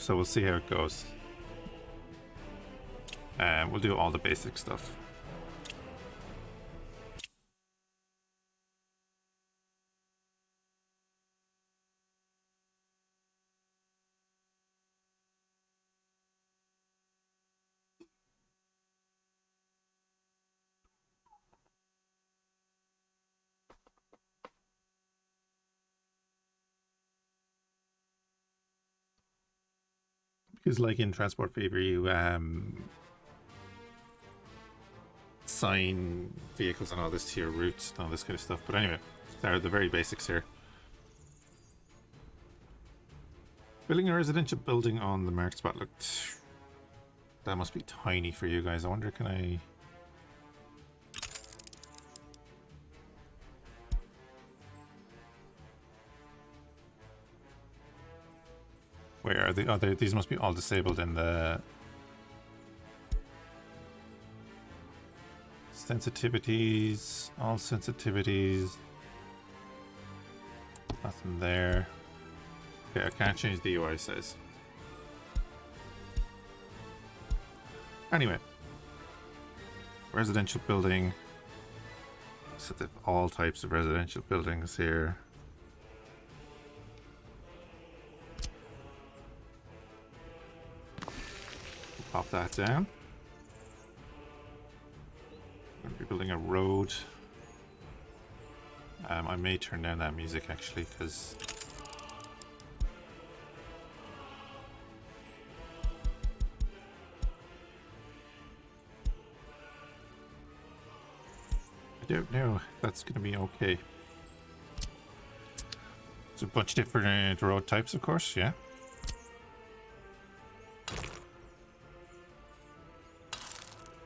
so we'll see how it goes. We'll do all the basic stuff. Because like in Transport Fever, you assign vehicles and all this to your routes and all this kind of stuff. But anyway, they're the very basics here. Building a residential building on the marked spot. Look, that must be tiny for you guys. I wonder, can I... Where are they? Oh, these must be all disabled in the... Sensitivities, all sensitivities. Nothing there. Okay, I can't change the UI size. Anyway. Residential building. So they have all types of residential buildings here. Pop that down. I'm going to be building a road. I may turn down that music actually, because I don't know if that's going to be okay. There's a bunch of different road types, of course, yeah.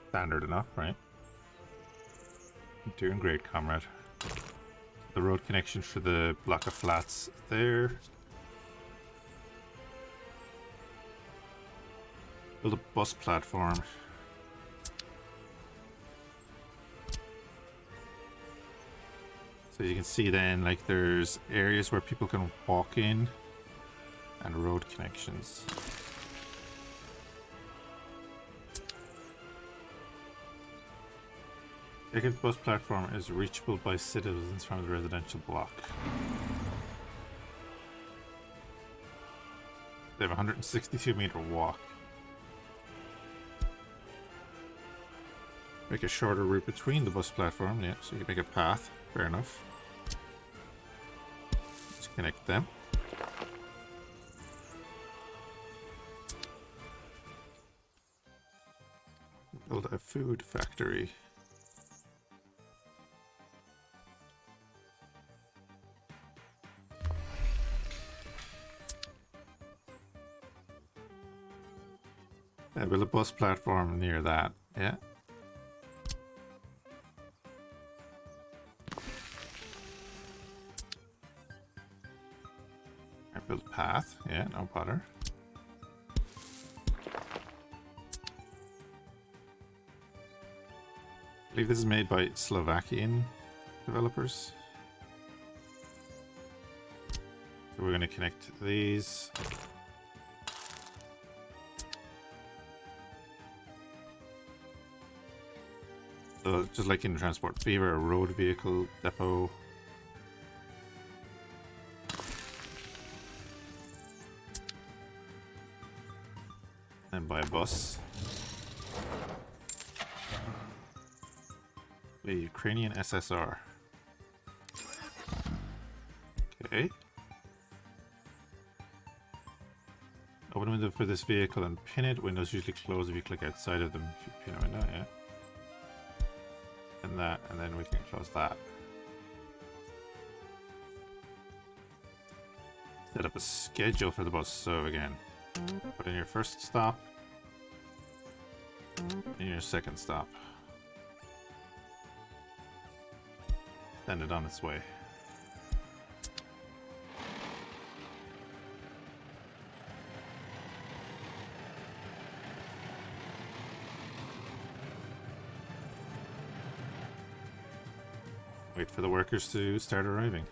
Standard enough, right? Doing great, comrade. The road connection for the block of flats there. Build a bus platform. So you can see then, like, there's areas where people can walk in and road connections. The bus platform is reachable by citizens from the residential block. They have a 162-meter walk. Make a shorter route between the bus platform, yeah, so you can make a path, fair enough. Let's connect them. Build a food factory. Build a bus platform near that, yeah. I build a path, yeah, no bother. I believe this is made by Slovakian developers. So we're going to connect these. So just like in Transport Fever, a road vehicle depot. And by a bus. A Ukrainian SSR. Okay. Open a window for this vehicle and pin it. Windows usually close if you click outside of them. If you pin a window, yeah. And that, and then we can close that. Set up a schedule for the bus. So again, put in your first stop and your second stop. Send it on its way. Wait for the workers to start arriving.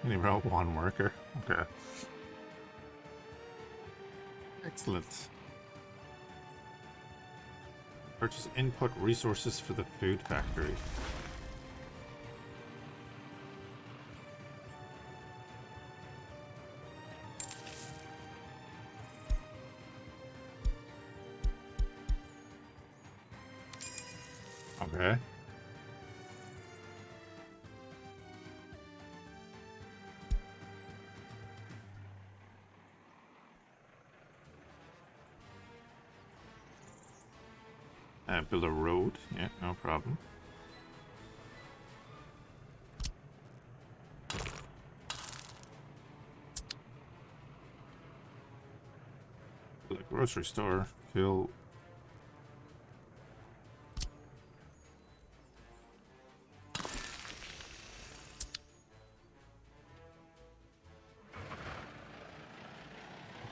Only brought one worker. Okay. Excellent. Purchase input resources for the food factory. Okay. Build a road. Yeah, no problem. Build a grocery store. Cool.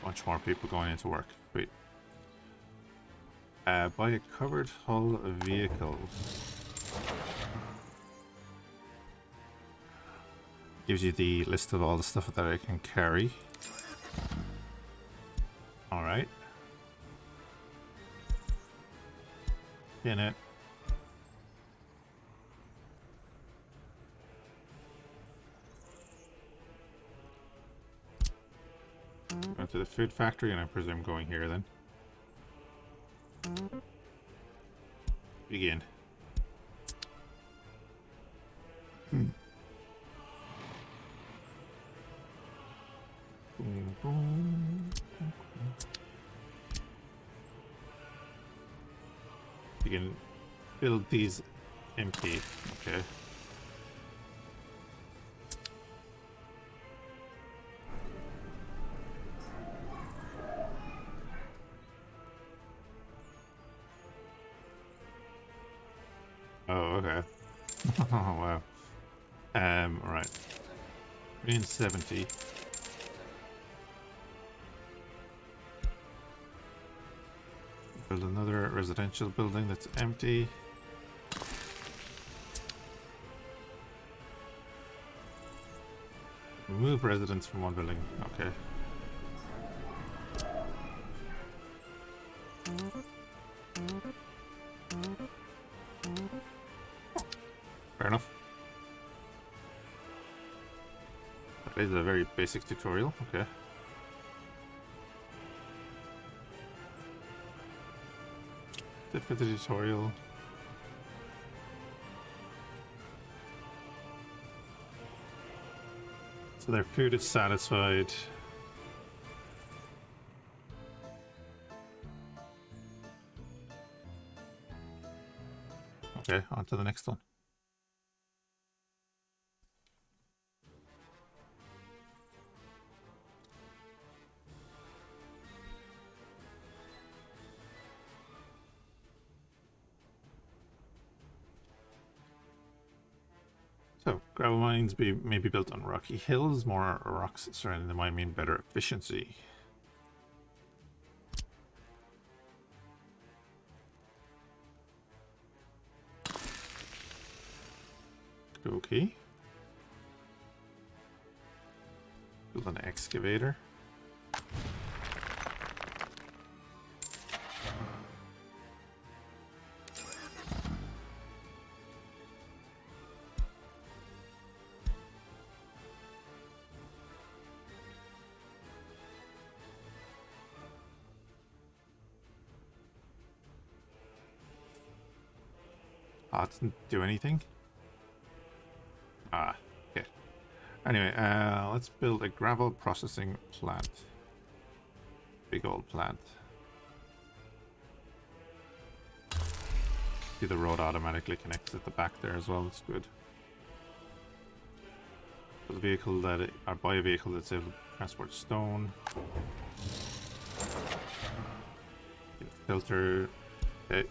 A bunch more people going into work. Wait. Buy a covered hull vehicle. Gives you the list of all the stuff that I can carry. Alright. In it. Go to the food factory, and I presume going here then. Begin. You can build these empty. Okay. Oh, okay. Oh, wow. Alright. 370. Build another residential building that's empty. Remove residents from one building. Okay. Fair enough. That is a very basic tutorial. Okay. Did for the tutorial. So their food is satisfied. Okay, on to the next one. So, gravel mines may be built on rocky hills. More rocks surrounding the mine mean better efficiency. Okay. Build an excavator. Ah, it didn't do anything. Ah, okay. Anyway, let's build a gravel processing plant. Big old plant. See, the road automatically connects at the back there as well. It's good. Build a vehicle that or buy a vehicle that's able to transport stone. Filter. Okay.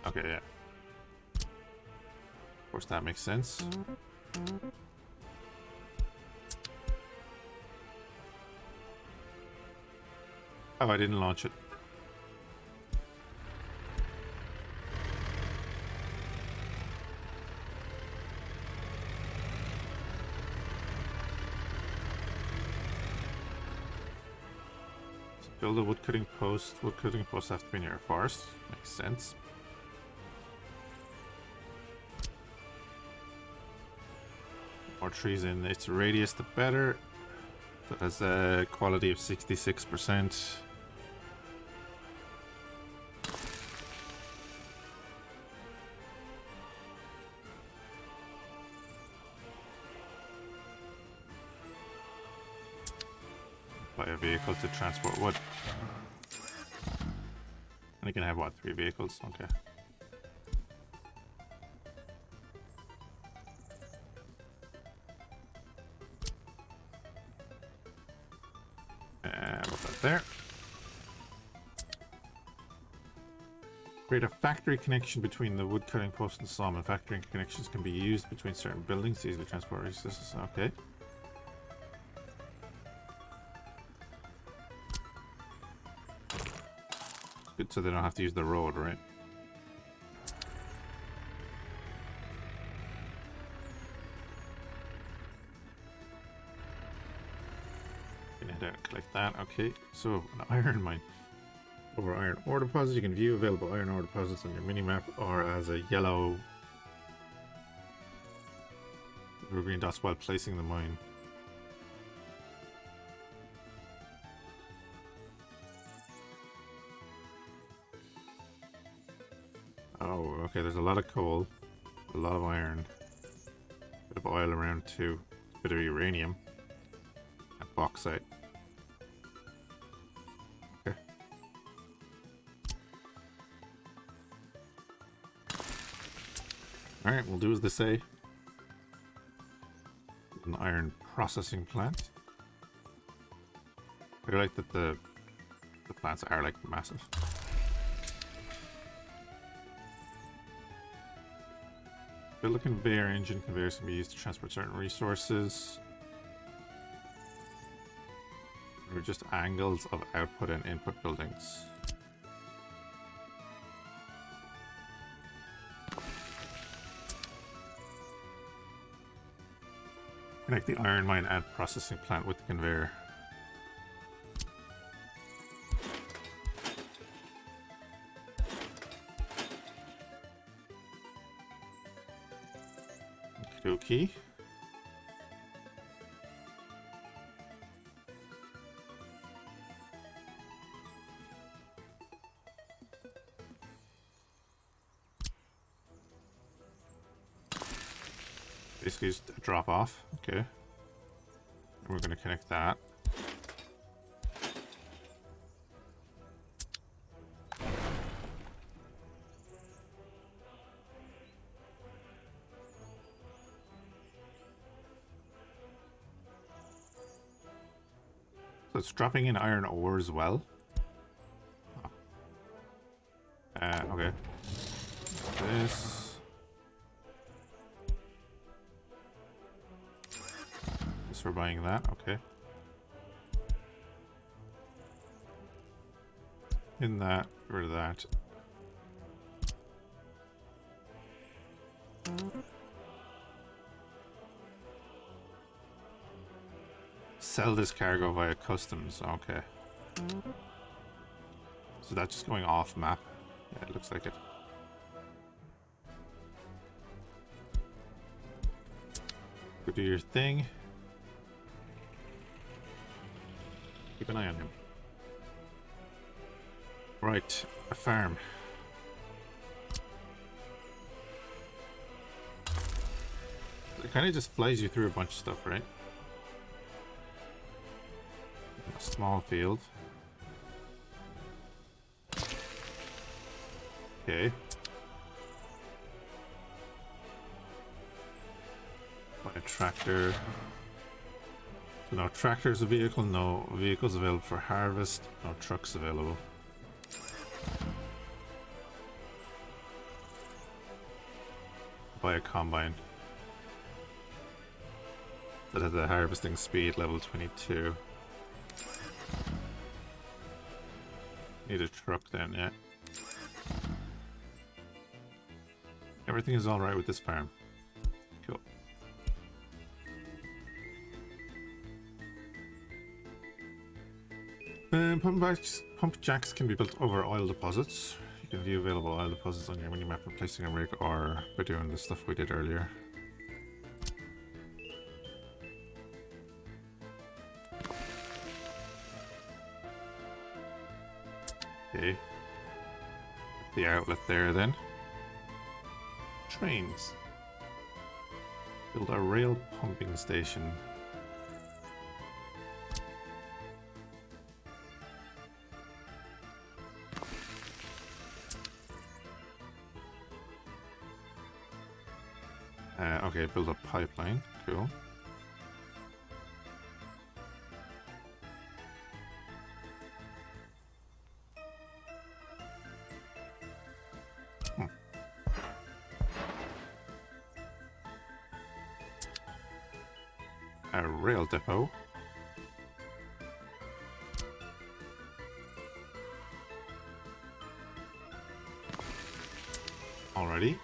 Okay, yeah. Of course, that makes sense. Oh, I didn't launch it. So build a woodcutting post. Woodcutting posts have to be near a forest. Makes sense. More trees in its radius, the better. That has a quality of 66%. Buy a vehicle to transport wood. And you can have what, 3 vehicles? Okay. Put that there. Create a factory connection between the wood cutting post and the sawmill. Factory connections can be used between certain buildings to easily transport resources. Okay. Good, so they don't have to use the road, right? Gonna head out and collect that. Okay, so an iron mine. Over iron ore deposits, you can view available iron ore deposits on your mini-map or as a yellow or green dots while placing the mine. Oh, okay, there's a lot of coal, a lot of iron, a bit of oil around too, a bit of uranium, and bauxite. Okay. Alright, we'll do as they say. An iron processing plant. I like that the plants are like massive. Build a conveyor engine. Conveyors can be used to transport certain resources. Or just angles of output and input buildings. Connect the iron mine and processing plant with the conveyor. Okey-dokey. Basically just a drop off. Okay. And we're going to connect that. So it's dropping in iron ore as well. Oh. Okay. This. We're buying that, okay. In that, get rid of that. Sell this cargo via customs, okay. So that's just going off map. Yeah, it looks like it. Go do your thing. Keep an eye on him. Right, a farm. It kind of just flies you through a bunch of stuff, right? A small field. Okay. Buy a tractor. So no tractors a vehicle, no vehicles available for harvest, no trucks available. Buy a combine. That has a harvesting speed level 22. Need a truck then, yeah. Everything is alright with this farm. Cool. Pump jacks can be built over oil deposits. You can view available oil deposits on your minimap by placing a rig or by doing the stuff we did earlier. Okay. The outlet there then. Trains. Build a rail pumping station. Okay, build a pipeline. Cool. A rail depot. Already?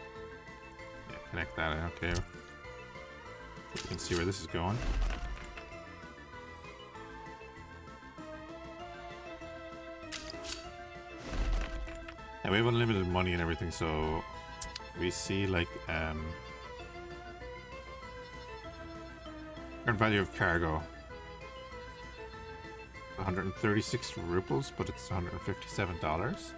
Yeah, connect that. Okay. You can see where this is going. And we have unlimited money and everything, so we see like current value of cargo 136 rubles, but it's $157.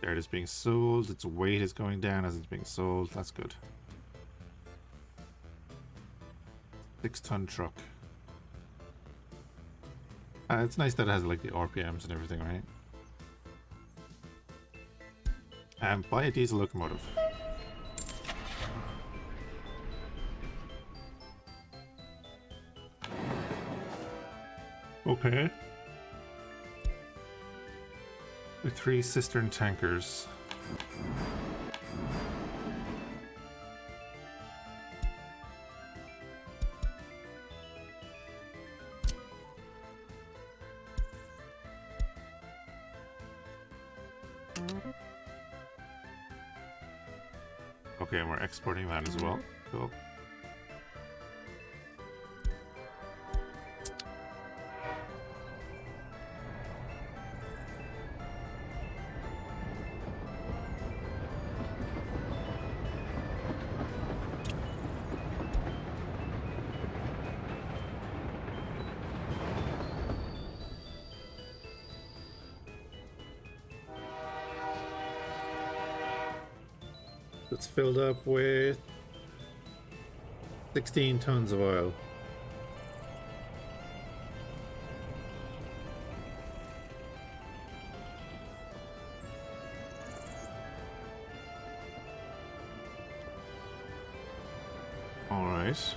There it is being sold. Its weight is going down as it's being sold. That's good. 6-ton truck. It's nice that it has like the RPMs and everything, right? And buy a diesel locomotive. Okay. The 3 cistern tankers. Okay, and we're exporting that as well. Cool. It's filled up with 16 tons of oil. All right.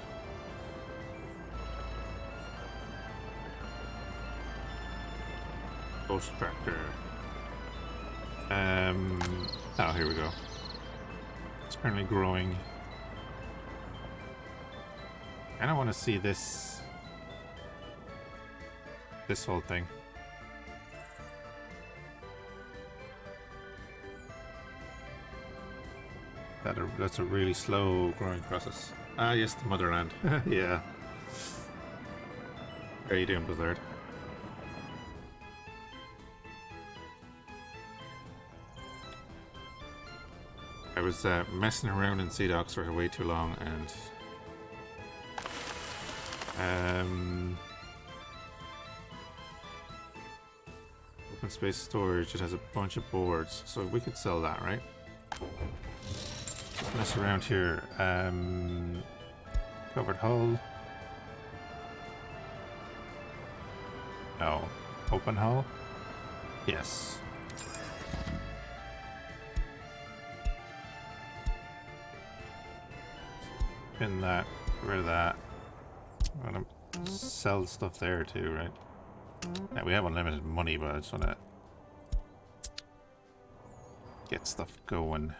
Ghost tractor. Oh, here we go. It's currently growing. And I want to see this whole thing. That's a really slow growing process. Ah, yes, the motherland. Yeah. How are you doing, Blizzard? I was messing around in Sea Docks for way too long, and open space storage. It has a bunch of boards, so we could sell that, right? Just mess around here. Covered hull. No. Open hull. Yes. Pin that, get rid of that. I'm gonna sell stuff there too, right? Yeah, we have unlimited money, but I just wanna get stuff going.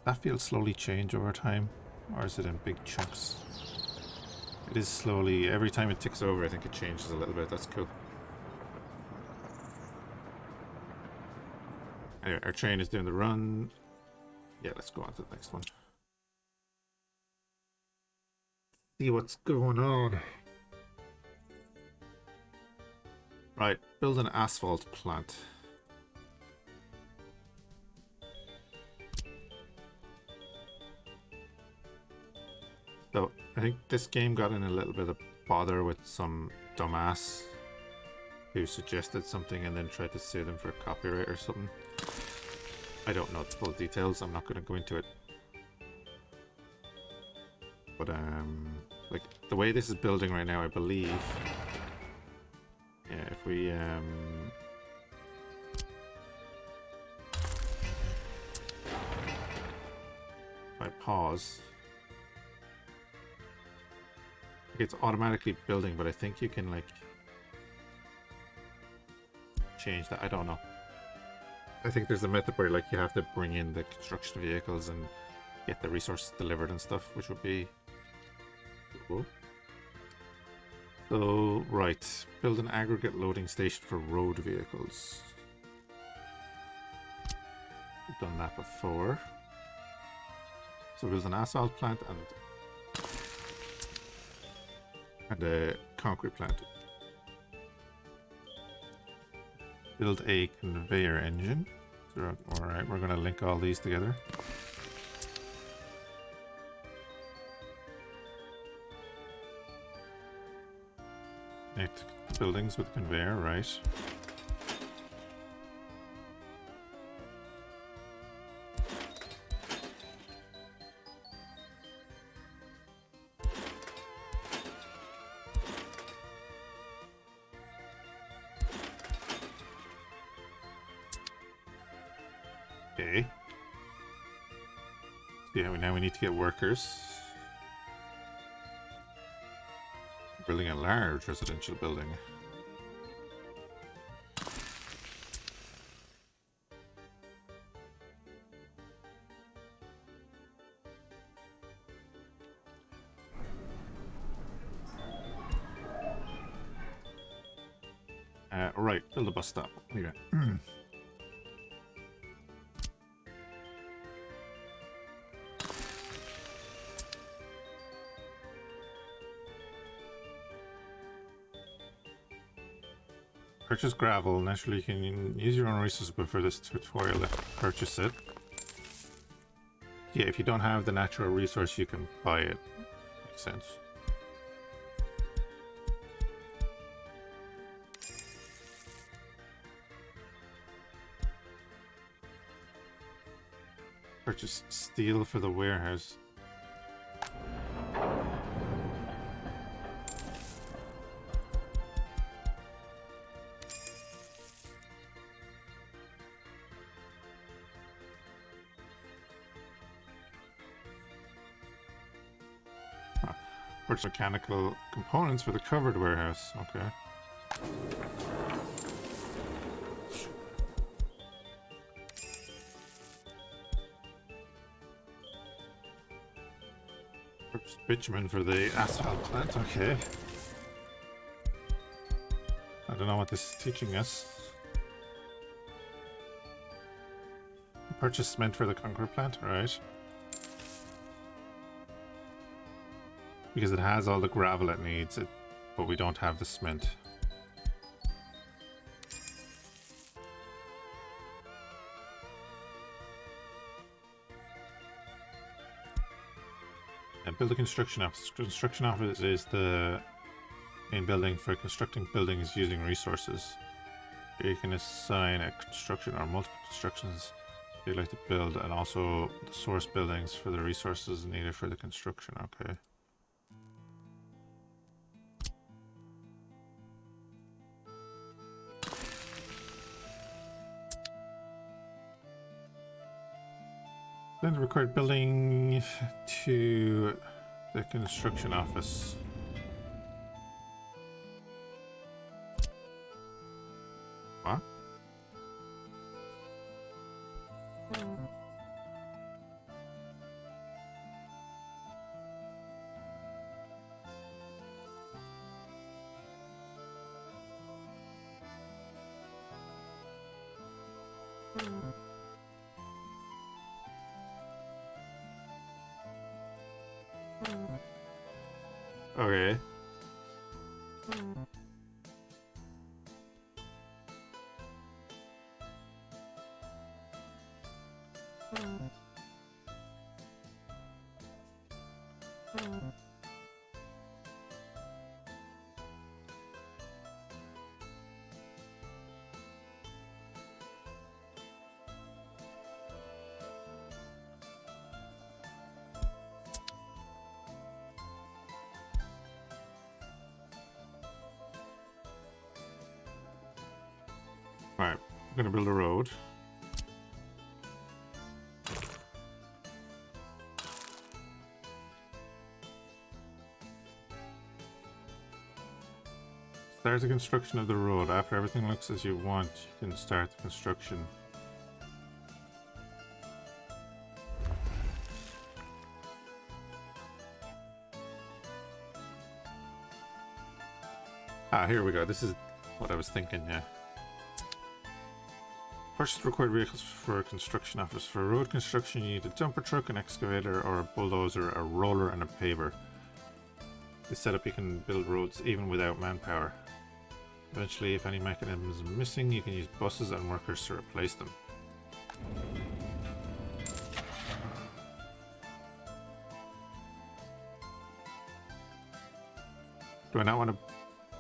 That field slowly change over time, or is it in big chunks? It is slowly, every time it ticks over, I think it changes a little bit. That's cool. Anyway, our train is doing the run. Yeah, let's go on to the next one. See what's going on. Right, build an asphalt plant. So, I think this game got in a little bit of bother with some dumbass who suggested something and then tried to sue them for copyright or something. I don't know the full details, I'm not going to go into it. But, like, the way this is building right now, I believe... Yeah, if we, if I pause... It's automatically building, but I think you can, like... change that, I don't know. I think there's a method where, like, you have to bring in the construction vehicles and get the resources delivered and stuff, which would be cool. So, right, build an aggregate loading station for road vehicles. We've done that before. So build an asphalt plant and a concrete plant. Build a conveyor engine. So, alright, we're going to link all these together. Connect buildings with conveyor, right. Okay. Yeah, now we need to get workers. Building a large residential building. Right, build a bus stop. Yeah. Purchase gravel. Naturally, you can use your own resources, but for this tutorial, let's purchase it. Yeah, if you don't have the natural resource, you can buy it. Makes sense. Purchase steel for the warehouse. Purchase mechanical components for the covered warehouse. Okay. Purchase bitumen for the asphalt plant. Okay. I don't know what this is teaching us. Purchase cement for the concrete plant. Right. Because it has all the gravel it needs, but we don't have the cement. And build a construction office. Construction office is the main building for constructing buildings using resources. Here you can assign a construction or multiple constructions you'd like to build, and also the source buildings for the resources needed for the construction. Okay. Then the required building to the construction office. What? Okay. Alright, I'm gonna build a road. Start the construction of the road. After everything looks as you want, you can start the construction. Ah, here we go. This is what I was thinking, yeah. Purchase required vehicles for a construction office. For road construction, you need a dumper truck, an excavator, or a bulldozer, a roller, and a paver. This setup, you can build roads even without manpower. Eventually, if any mechanism is missing, you can use buses and workers to replace them. Do I not want to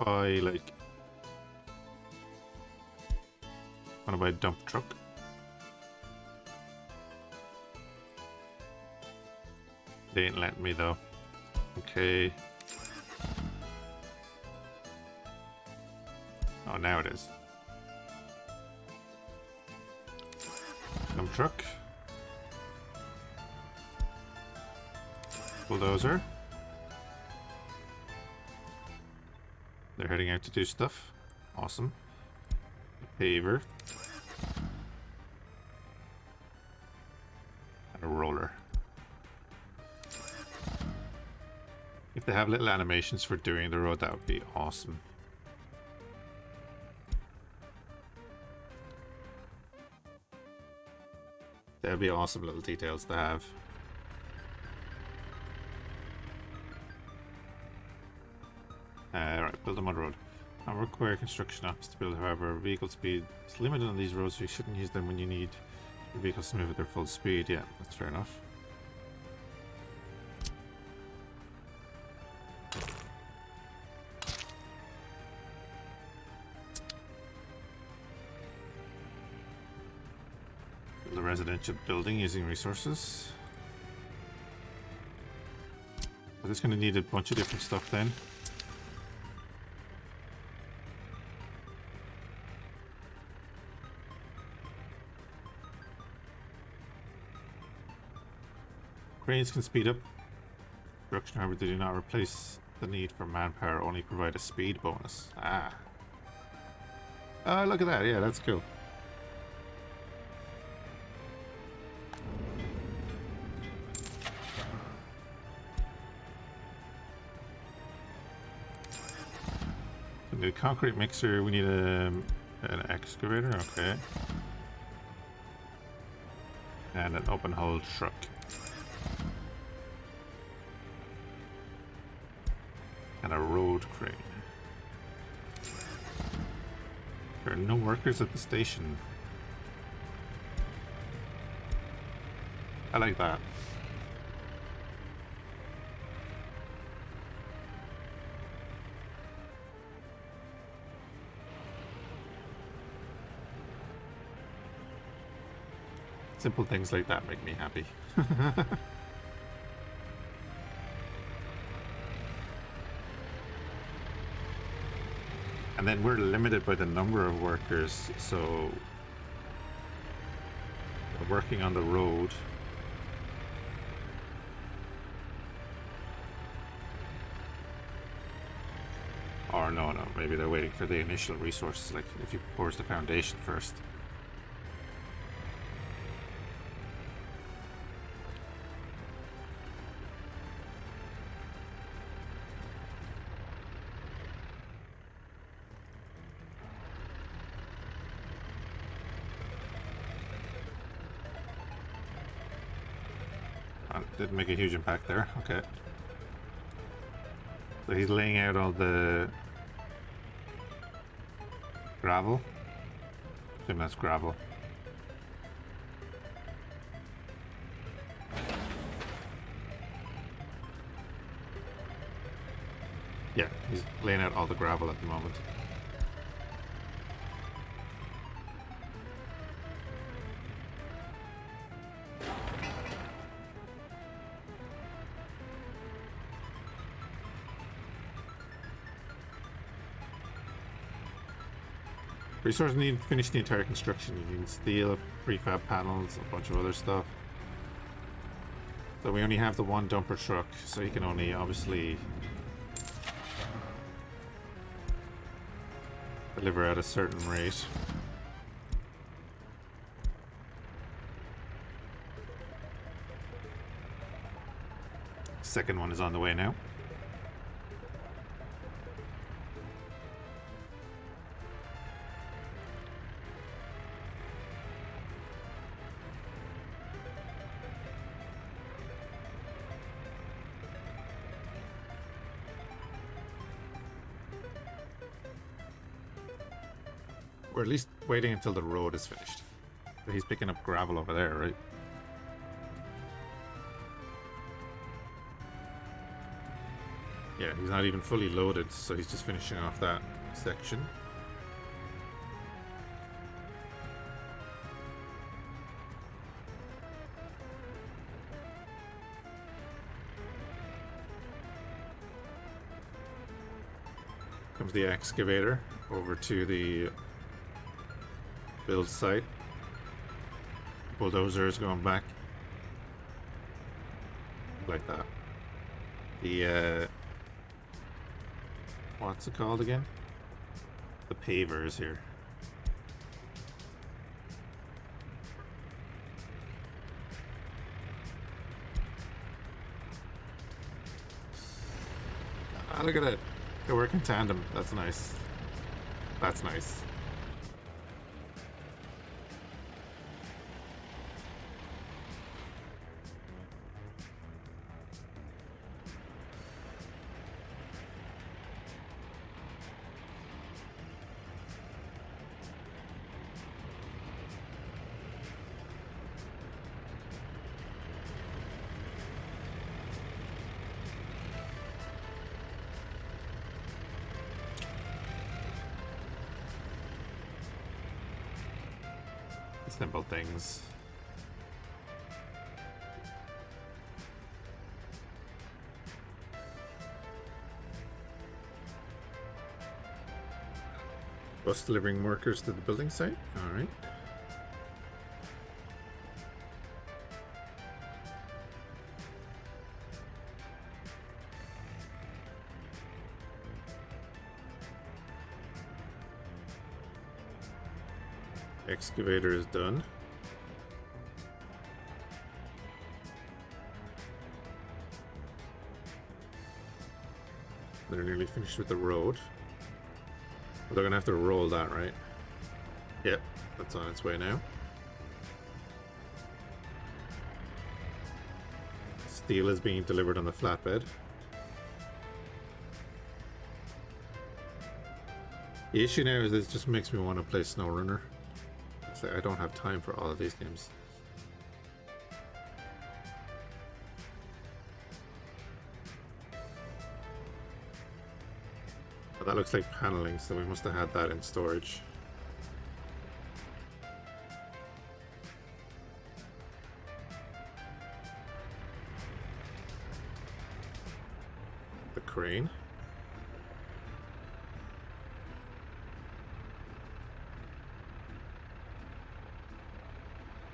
buy, like... want to buy a dump truck? They ain't letting me, though. Okay. Oh, now it is. Dump truck. Bulldozer. They're heading out to do stuff. Awesome. Paver. And a roller. If they have little animations for doing the road, that would be awesome. That would be awesome little details to have. Alright, build them on road. Not require construction apps to build, however, vehicle speed is limited on these roads, so you shouldn't use them when you need your vehicles to move at their full speed. Yeah, that's fair enough. Build a residential building using resources. Is this going to need a bunch of different stuff then? Cranes can speed up construction, however, they do not replace the need for manpower, only provide a speed bonus. Ah. Oh, look at that. Yeah, that's cool. So we need a concrete mixer. We need an excavator. Okay. And an open hull truck. And a road crane. There are no workers at the station. I like that. Simple things like that make me happy. And then we're limited by the number of workers, so we're working on the road. Or no, maybe they're waiting for the initial resources, like if you pours the foundation first. Didn't make a huge impact there. Okay. So he's laying out all the gravel. I assume that's gravel. Yeah, he's laying out all the gravel at the moment. Resources need to finish the entire construction. You need steel, prefab panels, a bunch of other stuff. So we only have the one dumper truck, so he can only obviously deliver at a certain rate. Second one is on the way now. We're at least waiting until the road is finished. But he's picking up gravel over there, right? Yeah, he's not even fully loaded, so he's just finishing off that section. Comes the excavator over to the build site. Bulldozer is going back like that. The what's it called again? The paver is here. Ah, look at it. They work in tandem. That's nice. That's nice. Simple things. Bus delivering workers to the building site. All right. Excavator is done. They're nearly finished with the road. But they're gonna have to roll that, right? Yep, that's on its way now. Steel is being delivered on the flatbed. The issue now is this just makes me want to play SnowRunner. I don't have time for all of these games. But that looks like paneling, so we must have had that in storage. The crane.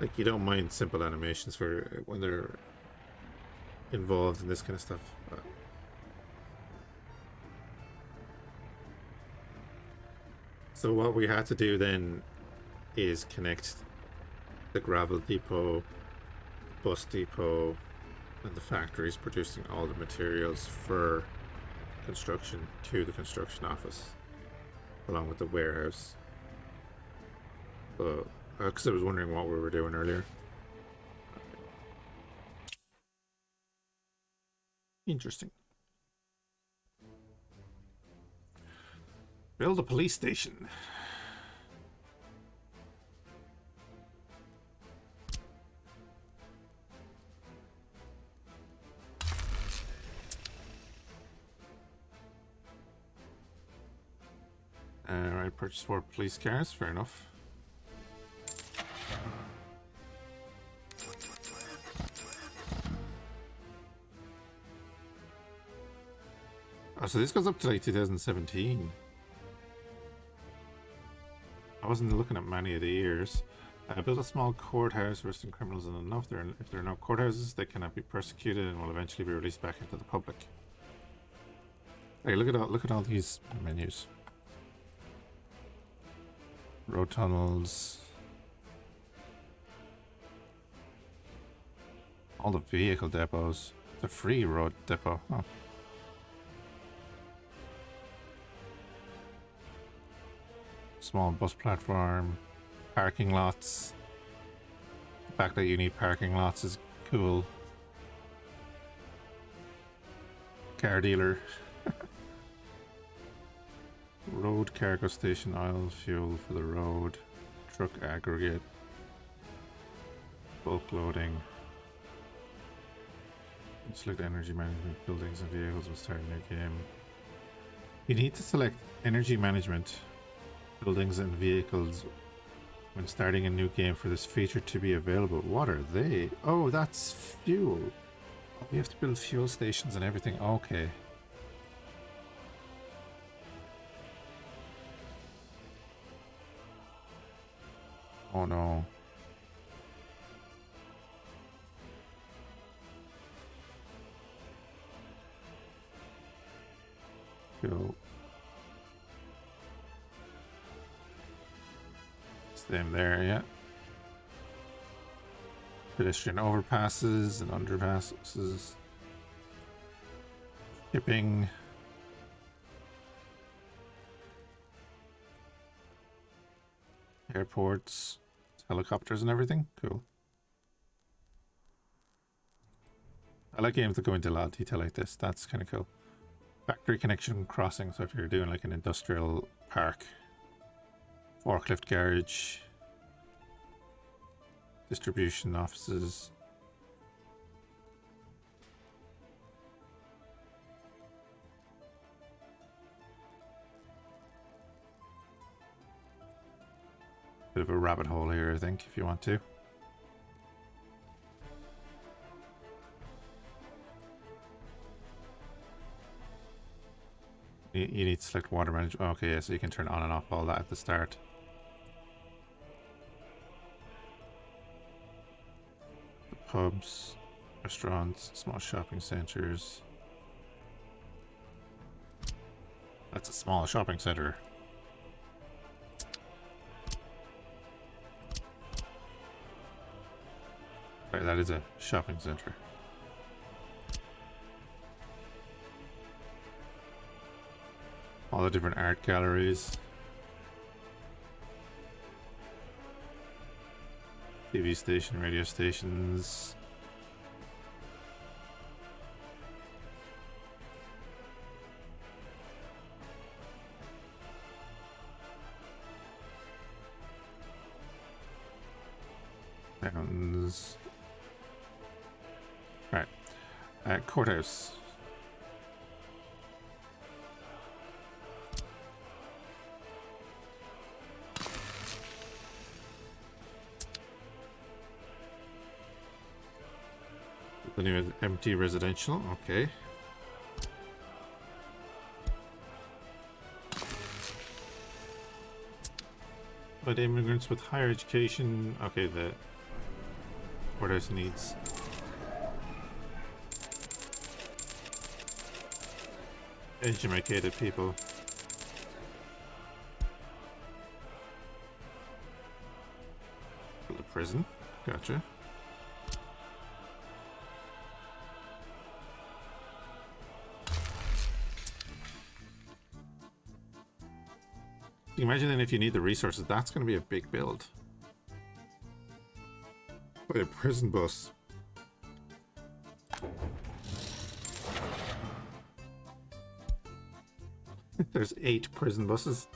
Like, you don't mind simple animations for when they're involved in this kind of stuff. So what we had to do then is connect the gravel depot, bus depot, and the factories producing all the materials for construction to the construction office, along with the warehouse. So, because I was wondering what we were doing earlier. Interesting. Build a police station. Right, purchase 4 police cars, fair enough. Oh, so this goes up to like 2017. I wasn't looking at many of the years. Build a small courthouse arresting criminals and enough. If there are no courthouses, they cannot be persecuted and will eventually be released back into the public. Hey, look at all these menus. Road tunnels. All the vehicle depots. It's a free road depot. Oh. Small bus platform. Parking lots. The fact that you need parking lots is cool. Car dealer. Road cargo station, oil, fuel for the road, truck aggregate, bulk loading. Select energy management, buildings and vehicles will start a new game. You need to select energy management, buildings and vehicles when starting a new game for this feature to be available. What are they? Oh, that's fuel. Oh, we have to build fuel stations and everything. Okay. Oh no. Go. Same there, yeah. Pedestrian overpasses and underpasses. Shipping. Airports, helicopters and everything. Cool. I like games that go into a lot of detail like this. That's kind of cool. Factory connection crossing. So if you're doing like an industrial park, forklift garage, distribution offices. Bit of a rabbit hole here, I think, if you want to. You need to select water management. Okay, yeah, so you can turn on and off all that at the start. The pubs, restaurants, small shopping centers. That's a small shopping center. Right, that is a shopping center. All the different art galleries. TV station, radio stations. Fountains. Right. Courthouse. The new empty residential. Okay. But immigrants with higher education. Okay, the courthouse needs educated people. The prison. Gotcha. Imagine then if you need the resources, that's going to be a big build. By a prison bus. There's 8 prison buses.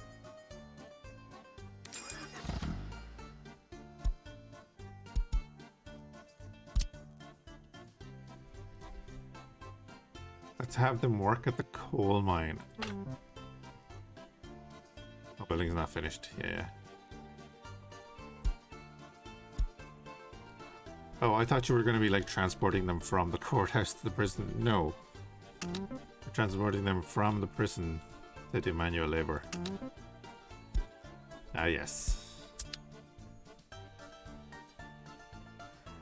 Let's have them work at the coal mine. Oh, building's not finished. Yeah. Oh, I thought you were going to be like transporting them from the courthouse to the prison. No. We're transporting them from the prison to do manual labor. Ah, yes.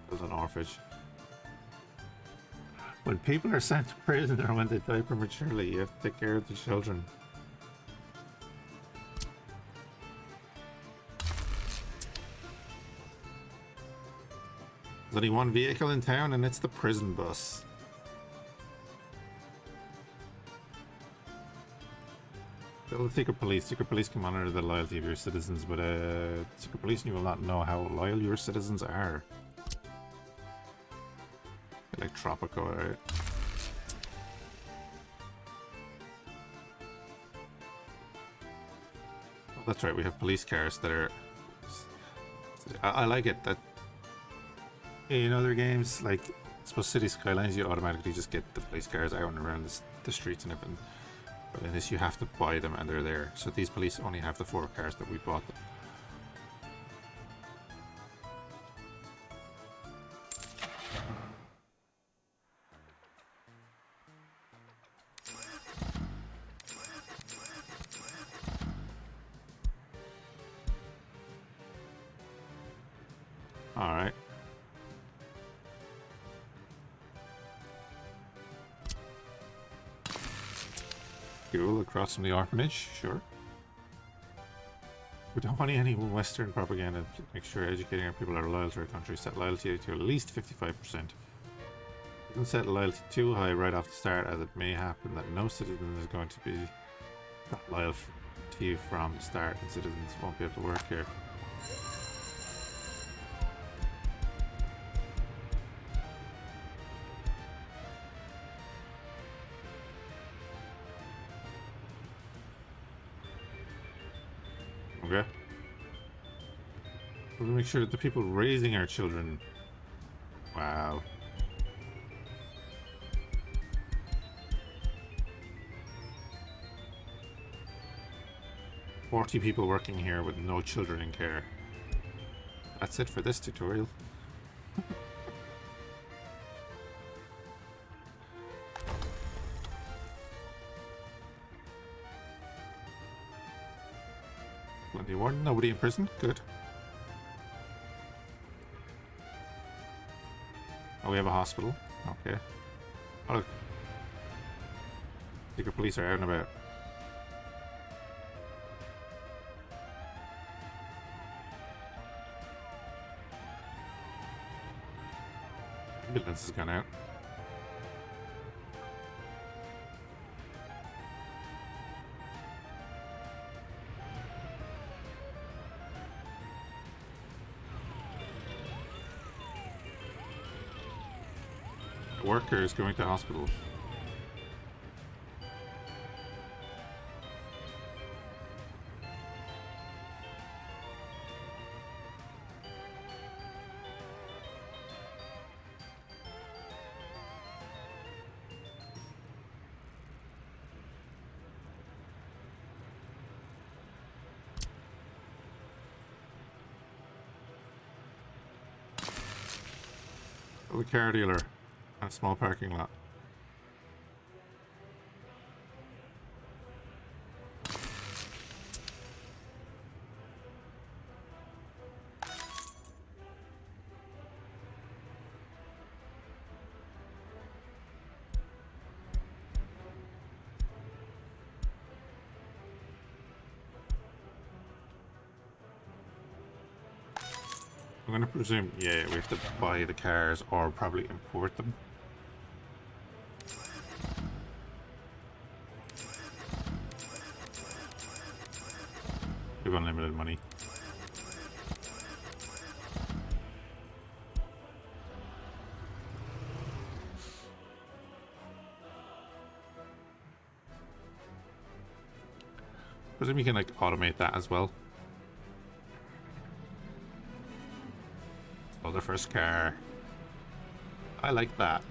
Build an orphanage. When people are sent to prison or when they die prematurely, you have to take care of the children. There's only one vehicle in town and it's the prison bus. Build a secret police. Secret police can monitor the loyalty of your citizens, but secret police you will not know how loyal your citizens are. Like Tropico, right? Oh, that's right, we have police cars that are... I like it that in other games, like I suppose City Skylines, you automatically just get the police cars out and around the streets and everything. But in this you have to buy them and they're there. So these police only have the 4 cars that we bought them. Alright. Cool, across from the orphanage, sure. We don't want any Western propaganda. Make sure educating our people are loyal to our country. Set loyalty to at least 55%. You can set loyalty too high right off the start, as it may happen that no citizen is going to be loyal to you from the start, and citizens won't be able to work here. Okay. We'll make sure that the people raising our children... Wow. "40 people working here with no children in care." That's it for this tutorial. Plenty of warning, nobody in prison, good. Oh, we have a hospital, okay. Oh look. Secret police are out and about. Ambulance has gone out. Workers going to hospital. Oh, the car dealer. A small parking lot. I'm gonna presume, yeah, we have to buy the cars or probably import them. We have unlimited money. presume you can like automate that as well. Oh, the first car. I like that.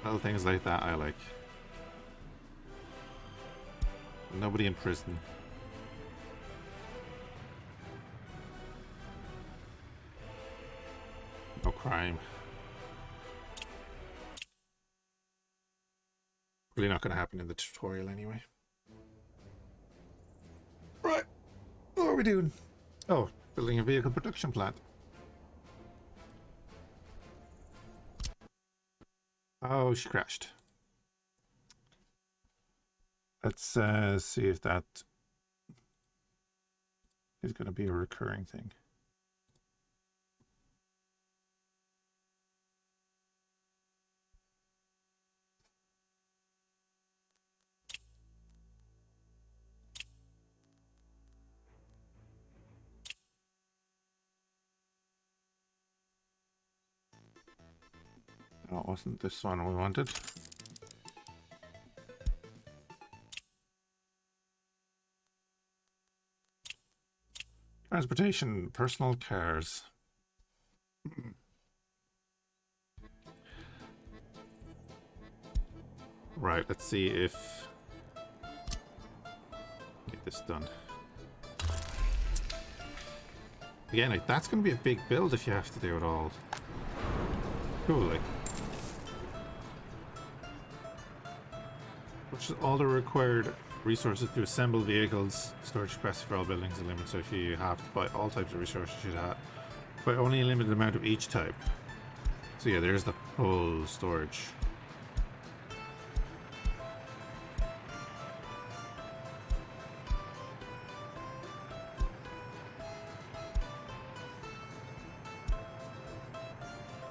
Little things like that I like. Nobody in prison. No crime. Really not going to happen in the tutorial anyway. Right. What are we doing? Oh, building a vehicle production plant. Oh, she crashed. Let's see if that is going to be a recurring thing. Oh, it wasn't this one we wanted. Transportation, personal cars. Right, let's see if get this done. Again, like, that's going to be a big build if you have to do it all. Cool, like. Which is all the required resources to assemble vehicles, storage capacity for all buildings and limits. So if you have to buy all types of resources, you should have but only a limited amount of each type. So yeah, there's the full storage.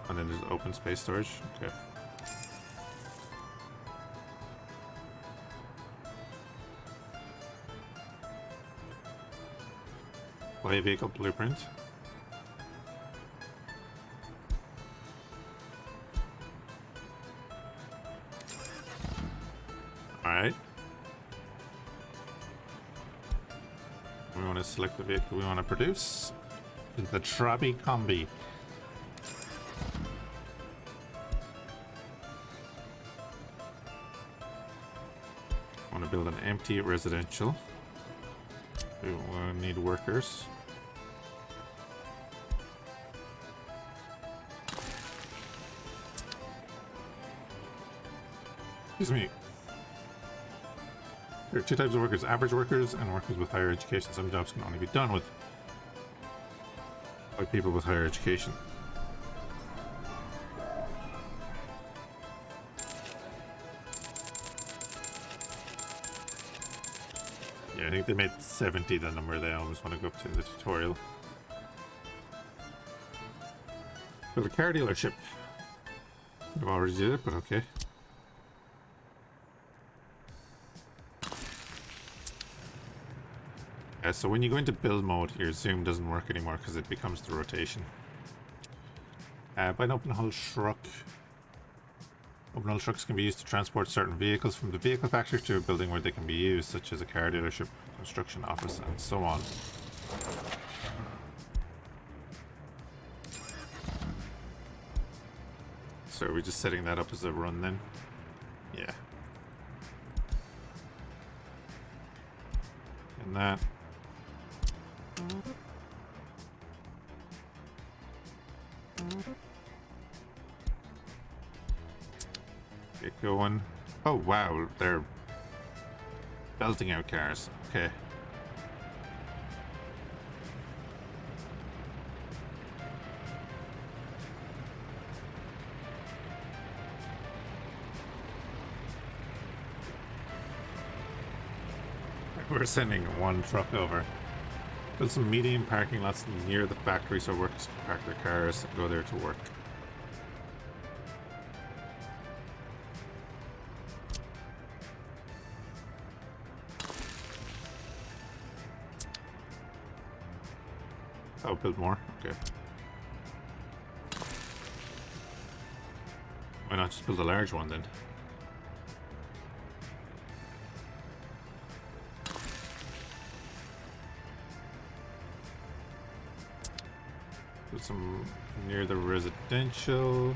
And then there's open space storage. Okay. Play vehicle blueprint. Alright. We want to select the vehicle we want to produce. The Trabi Combi. I want to build an empty residential. We need workers. Excuse me. There are two types of workers, average workers and workers with higher education. Some jobs can only be done with by people with higher education. Yeah, I think they made 70 the number they always want to go up to in the tutorial. Build a car dealership. I've already did it, but okay. So when you go into build mode, your zoom doesn't work anymore because it becomes the rotation. By an open hull truck. Open hull trucks can be used to transport certain vehicles from the vehicle factory to a building where they can be used, such as a car dealership, construction office, and so on. So are we just setting that up as a run then? Yeah. And that. Get going. Oh wow, they're belting out cars. Okay. We're sending one truck over. Build some medium parking lots near the factory so workers can park their cars and go there to work. Oh, build more? Okay. Why not just build a large one then? Put some near the residential.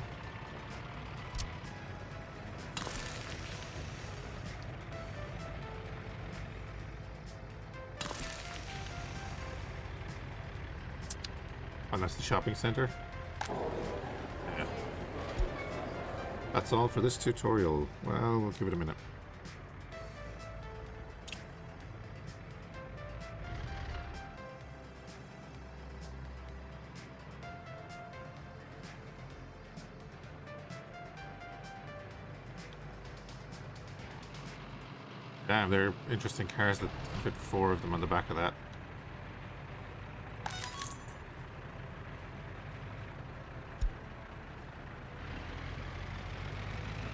And that's the shopping center. Yeah. That's all for this tutorial. Well, we'll give it a minute. Damn, they're interesting cars that fit 4 of them on the back of that.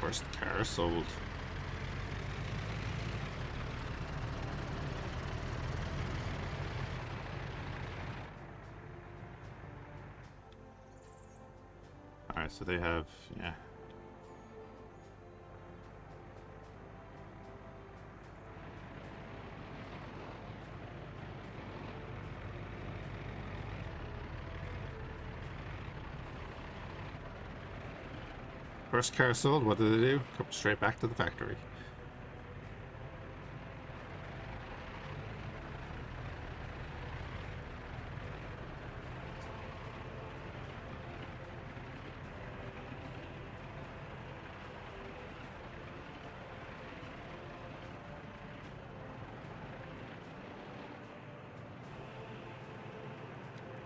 First car sold. Alright, so they have, yeah. First car sold, what did they do? Come straight back to the factory.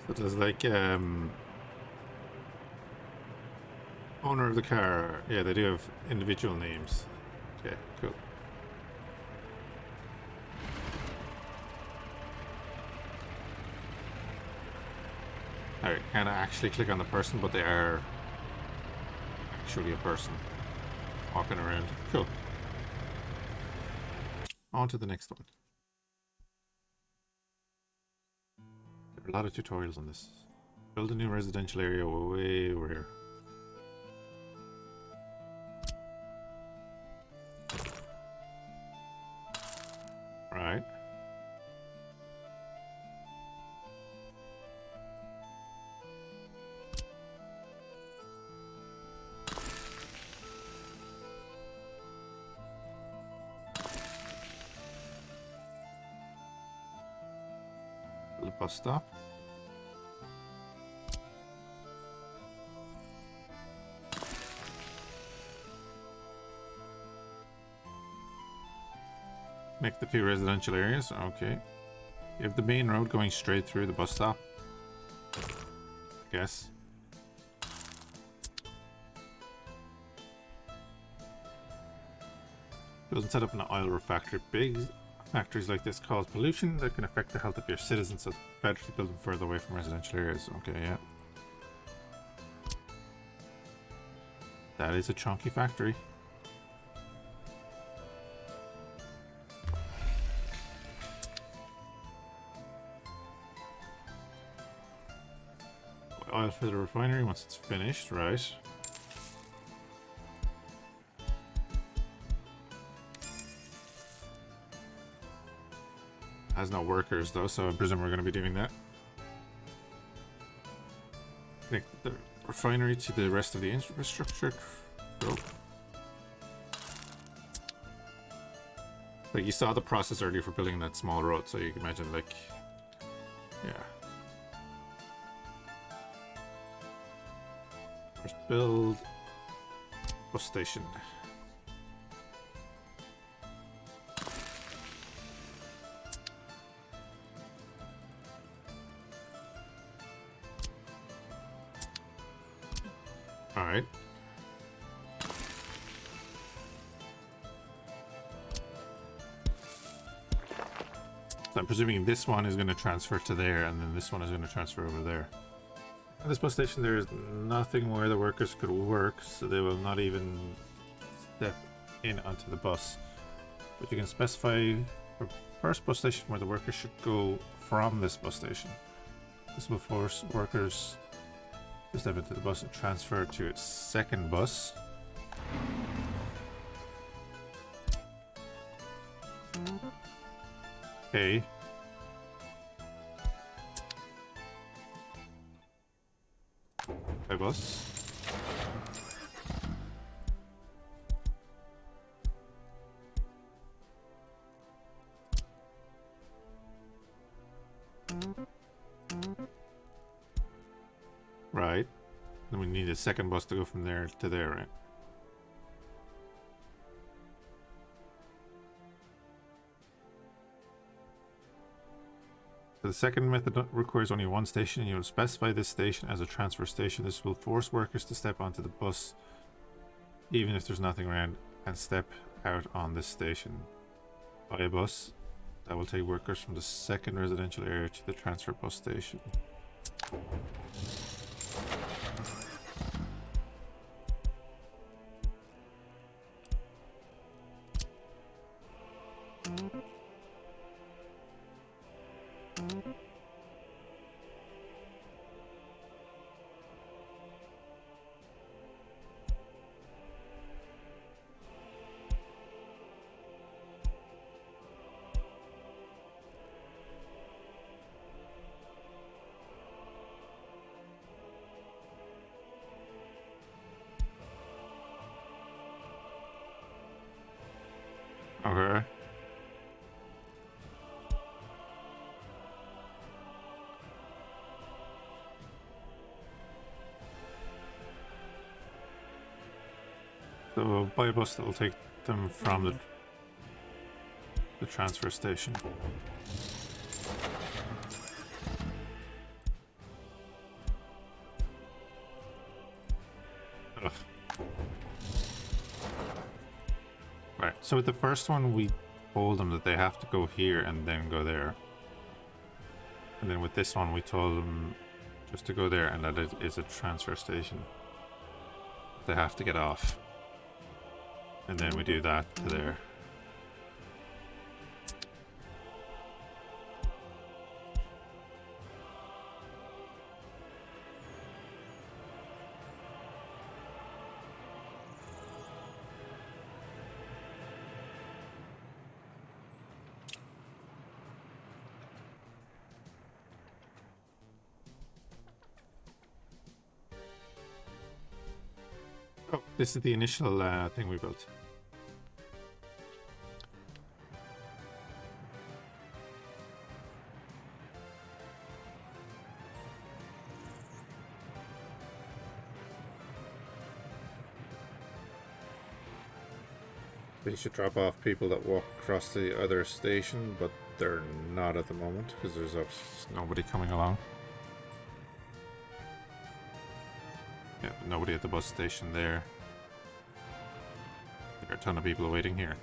So there's like, owner of the car. Yeah, they do have individual names. Okay, cool. Alright, can't actually click on the person, but they are actually a person walking around. Cool. On to the next one. There are a lot of tutorials on this. Build a new residential area way over here. Right. Little bus stop. Make the 2 residential areas. Okay. You have the main road going straight through the bus stop. I guess. Doesn't set up an oil refactory. Big factories like this cause pollution that can affect the health of your citizens, so it's better to build them further away from residential areas. Okay, yeah. That is a chunky factory. Oil for the refinery once it's finished, right? Has no workers though, so I presume we're going to be doing that. Connect the refinery to the rest of the infrastructure. Cool. Like you saw the process earlier for building that small road, so you can imagine like, yeah. First build bus station. All right. So I'm presuming this one is going to transfer to there, and then this one is going to transfer over there. At this bus station, there is nothing where the workers could work, so they will not even step in onto the bus. But you can specify a first bus station where the workers should go from this bus station. This will force workers to step into the bus and transfer to its second bus. Okay. bus. Right. Then we need a second bus to go from there to there, right? So the second method requires only one station. You will specify this station as a transfer station. This will force workers to step onto the bus, even if there's nothing around, and step out on this station. Buy a bus that will take workers from the second residential area to the transfer bus station. Okay. So buy a bus that will take them from the transfer station. Ugh. Right, so with the first one we told them that they have to go here and then go there. And then with this one we told them just to go there and that it is a transfer station. They have to get off. And then we do that to there. Oh, this is the initial thing we built. They should drop off people that walk across the other station, but they're not at the moment because there's nobody coming along. Yeah, nobody at the bus station there. There are a ton of people waiting here.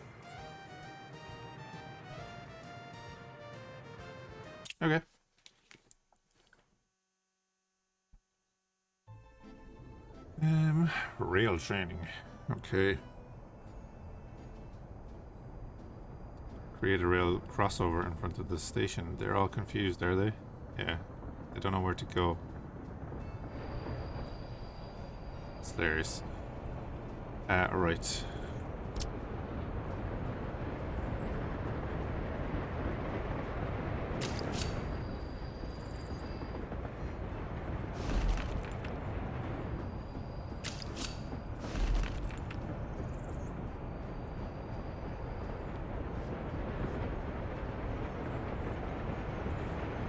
Okay. Rail training. Okay. Create a rail crossover in front of the station. They're all confused, are they? Yeah. They don't know where to go. It's hilarious. Right.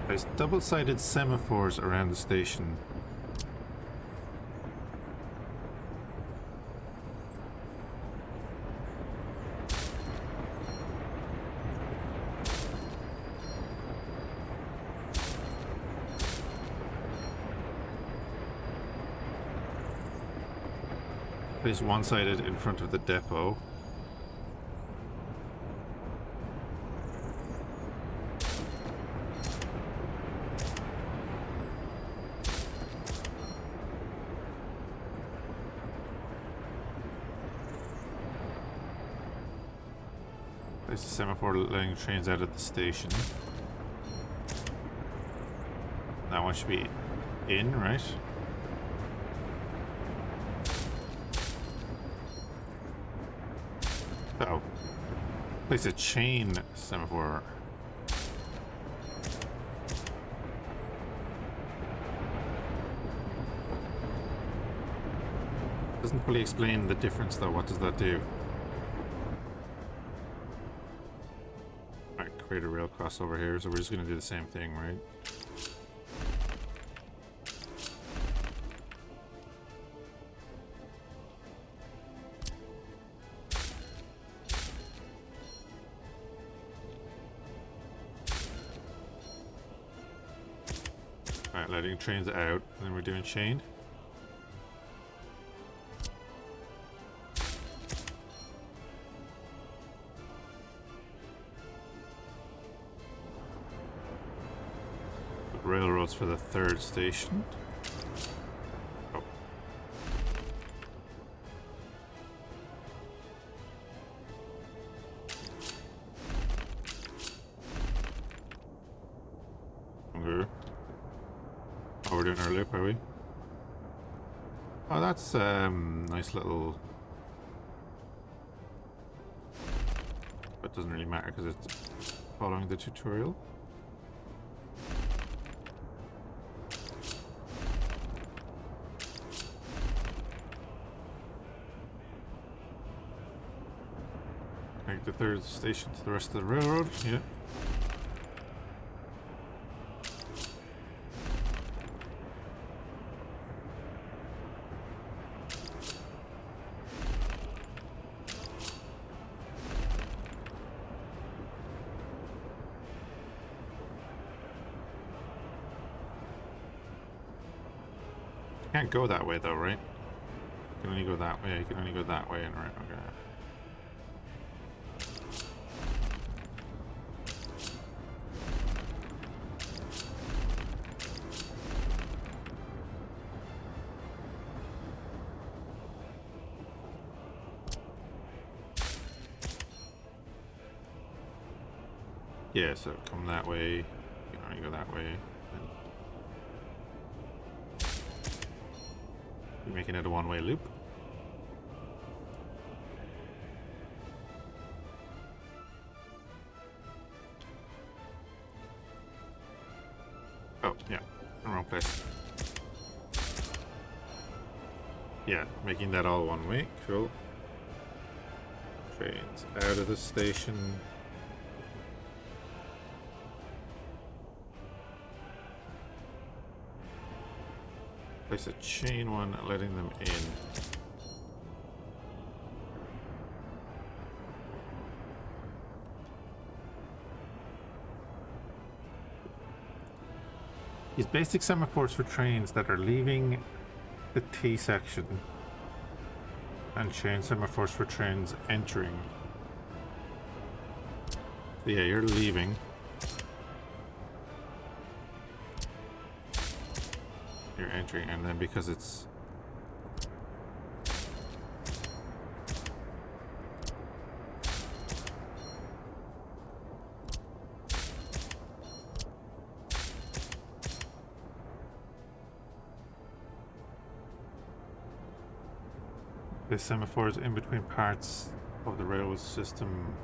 There's double-sided semaphores around the station. There's one-sided in front of the depot. There's a semaphore letting trains out of the station. That one should be in, right? Uh-oh. Place a chain semaphore. Doesn't fully explain the difference though. What does that do? Alright, create a rail crossover here, so we're just gonna do the same thing, right? Alright, letting trains out, and then we're doing chain. Railroads for the third station. Oh. Okay. Oh, we're doing our loop, are we? Oh, that's nice little. But it doesn't really matter because it's following the tutorial. Connect the third station to the rest of the railroad. Yeah. Can't go that way though, right? You can only go that way. You can only go that way and right. Okay. Yeah, so come that way. You can only go that way. You're making it a one-way loop. Oh, yeah. Wrong place. Yeah, making that all one way. Cool. Trains out of the station. Place a chain one, letting them in. These basic semaphores for trains that are leaving the T section, and chain semaphores for trains entering. So yeah, you're leaving. You're entering, and then because it's the semaphores in between parts of the railway system.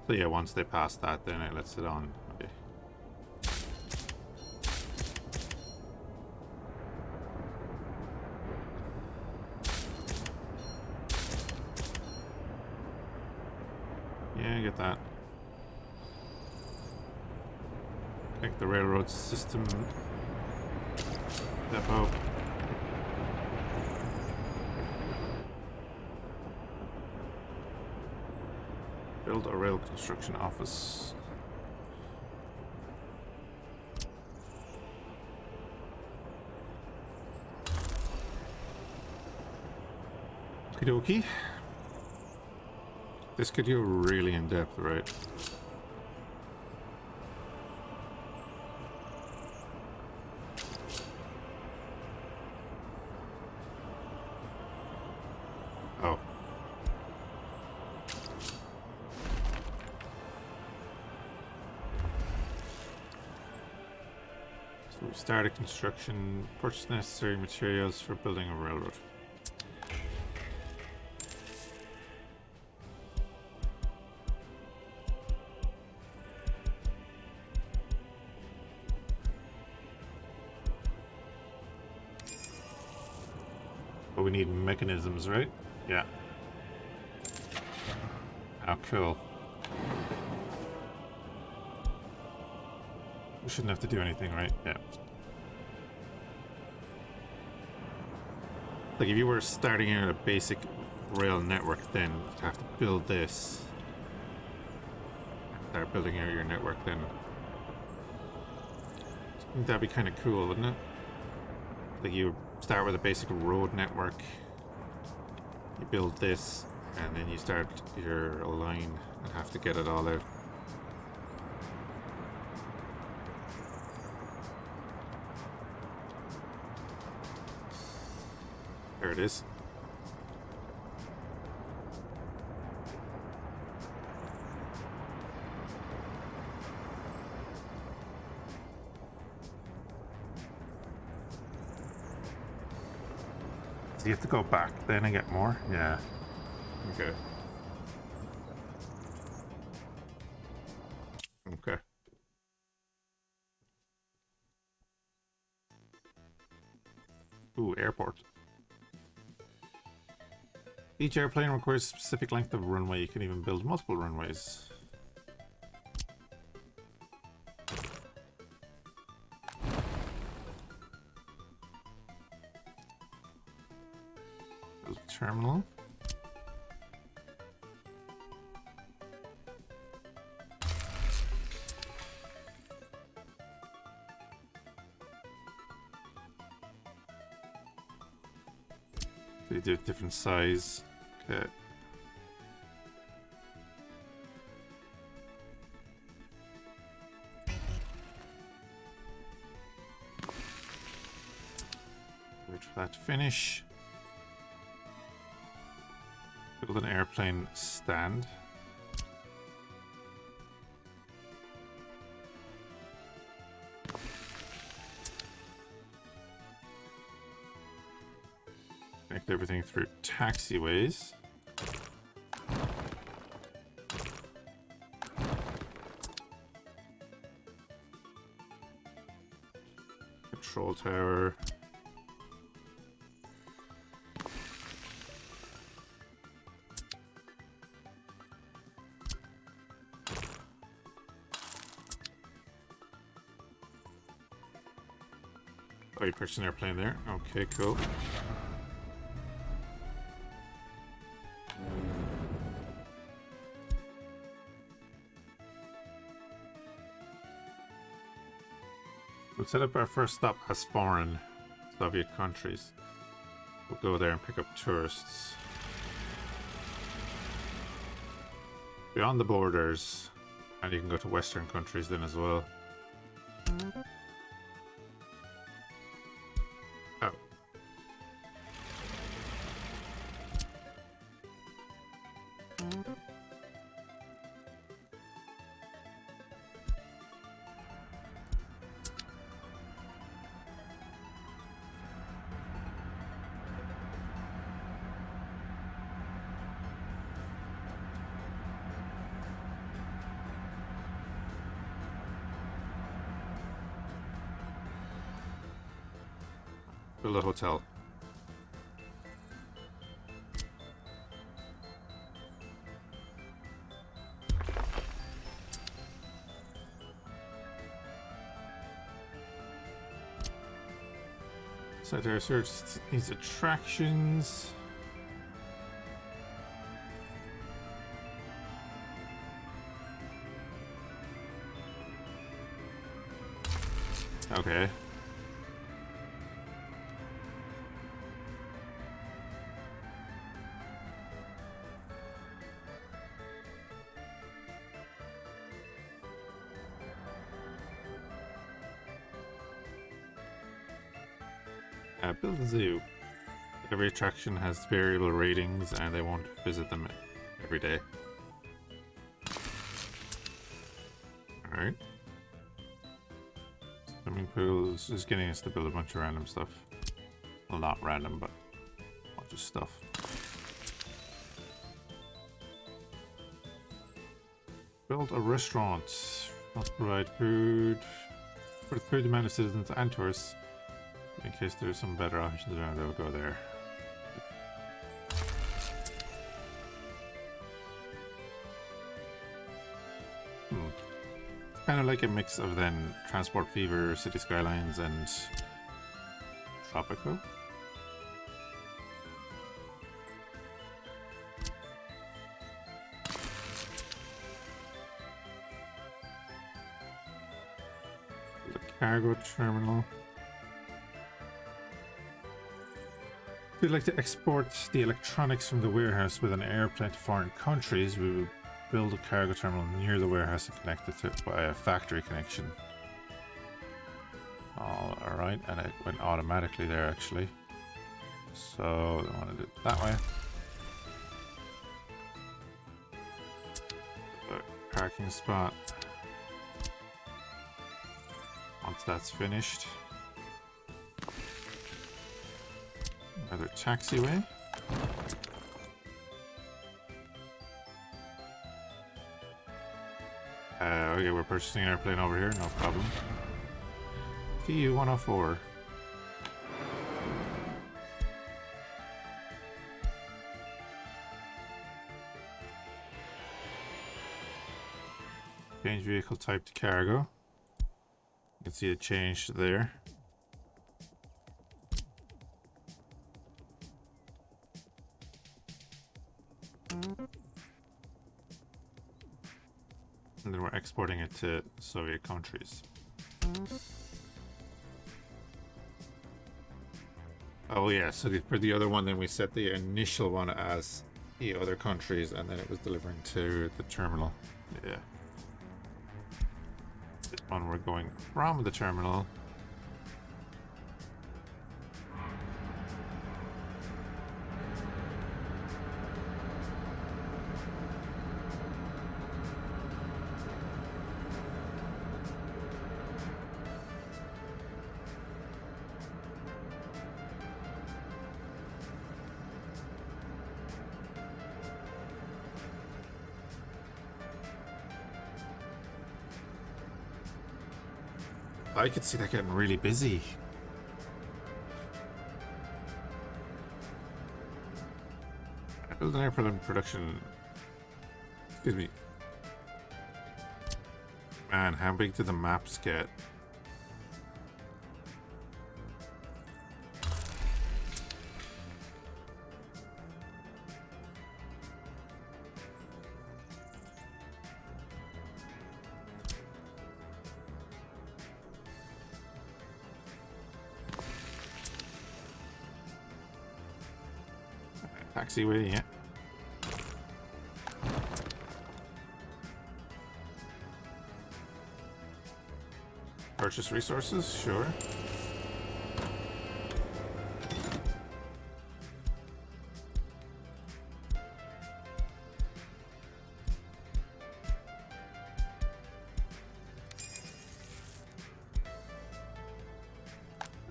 So yeah, once they pass that, then it lets it on. Okay. Yeah, I get that. Like the railroad system depot. Build a rail construction office. Okie dokie. This could go really in depth, right? Oh. So we started construction, purchase necessary materials for building a railroad. But we need mechanisms, right? Yeah. Oh, cool. We shouldn't have to do anything, right? Yeah. Like, if you were starting out a basic rail network, then you'd have to build this. Start building out your network, then. I think that'd be kind of cool, wouldn't it? Like, you start with a basic road network, you build this, and then you start your line and have to get it all out. There it is. So you have to go back then and get more? Yeah. Okay. Okay. Ooh, airport. Each airplane requires a specific length of runway. You can even build multiple runways. Build a terminal. They do different size. Okay. Wait for that to finish. Build an airplane stand. Connect everything through taxiways. Control tower. Oh, you purchased an airplane there. Okay, cool. We'll set up our first stop as foreign Soviet countries. We'll go there and pick up tourists. Beyond the borders. And you can go to Western countries then as well. Oh. Build a hotel. So there search needs attractions. Okay. Build a zoo. Every attraction has variable ratings and they won't visit them every day. Alright. Swimming pools is getting us to build a bunch of random stuff. Well, not random, but a bunch of stuff. Build a restaurant. Must provide food for the food demand of citizens and tourists. In case there's some better options around, they'll go there. Kind of like a mix of then Transport Fever, City Skylines, and Tropico. The cargo terminal. If we'd like to export the electronics from the warehouse with an airplane to foreign countries, we would build a cargo terminal near the warehouse and connect it to it by a factory connection. Alright, and it went automatically there actually. So I want to do it that way. Parking spot. Once that's finished. Another taxiway. Okay, we're purchasing an airplane over here, no problem. TU-104. Change vehicle type to cargo. You can see it changed there. And then we're exporting it to Soviet countries. Oh yeah, so for the other one then we set the initial one as the other countries and then it was delivering to the terminal. Yeah. This one we're going from the terminal. I could see that getting really busy. Build an airplane production. Excuse me. Man, how big do the maps get? Taxiway, yeah. Purchase resources, sure.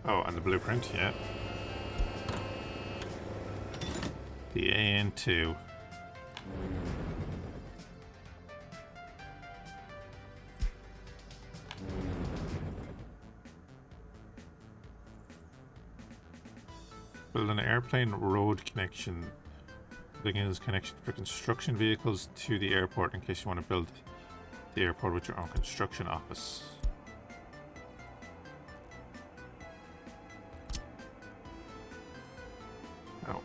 Oh, and the blueprint, yeah. The AN2. Build an airplane road connection. Building is connection for construction vehicles to the airport in case you want to build the airport with your own construction office. Oh.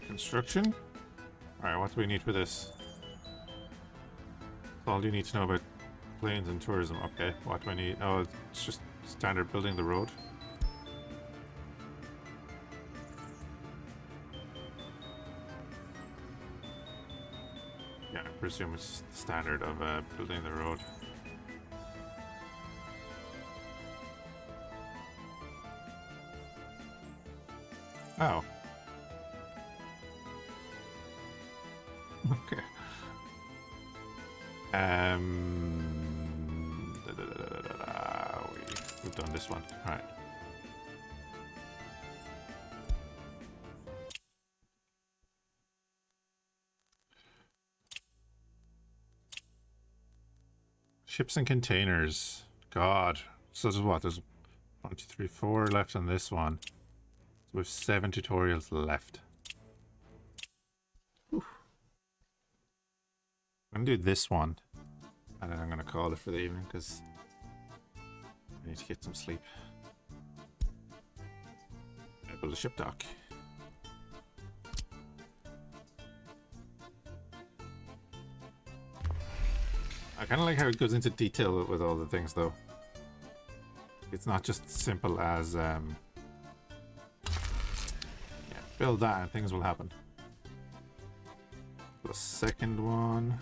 Construction. Alright, what do we need for this? That's all you need to know about planes and tourism. Okay, what do I need? Oh, it's just standard building the road. Yeah, I presume it's standard of building the road. Oh. Okay. We've done this one. All right. Ships and containers. God. So there's what? There's 1, 2, 3, 4 left on this one. So we have 7 tutorials left. Whew. I'm going to do this one. And then I'm going to call it for the evening because I need to get some sleep. Build a ship dock. I kind of like how it goes into detail with all the things, though. It's not just simple as yeah, build that and things will happen. The second one.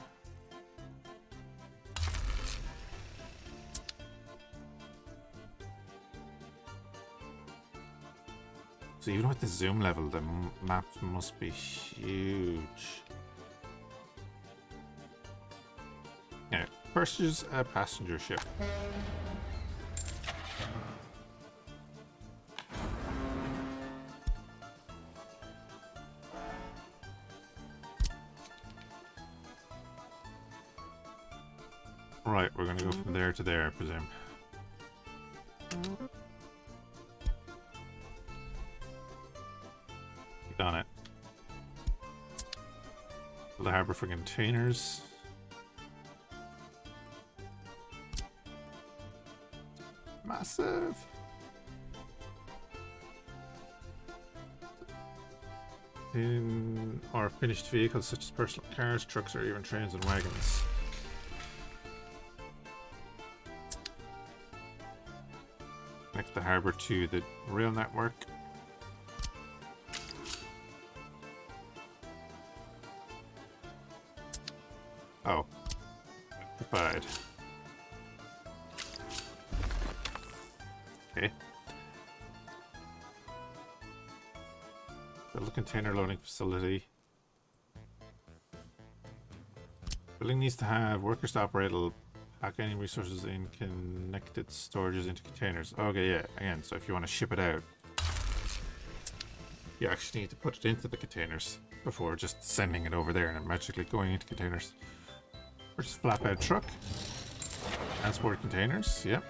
So even with the zoom level, the map must be huge. Yeah, purchase a passenger ship. Right, we're gonna go from there to there, I presume. On it. The harbor for containers. Massive. In or finished vehicles such as personal cars, trucks, or even trains and wagons. Connect the harbor to the rail network. Oh. Occupied. Okay. Build a container loading facility. Building needs to have workers to operate. It'll pack any resources in connected storages into containers. Okay, yeah. Again, so if you want to ship it out, you actually need to put it into the containers before just sending it over there and it magically going into containers. First flatbed truck. Transport containers, yep.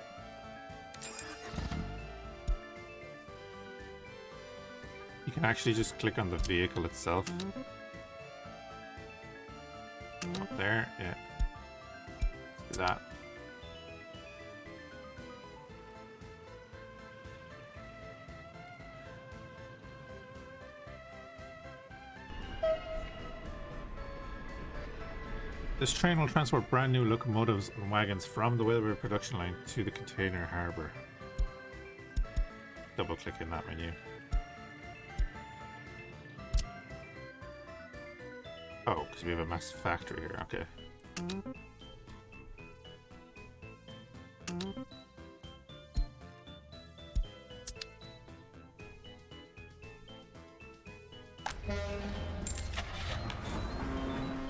You can actually just click on the vehicle itself. Up there, yeah. Let's do that. This train will transport brand new locomotives and wagons from the railway production line to the container harbour. Double click in that menu. Oh, because we have a massive factory here, okay.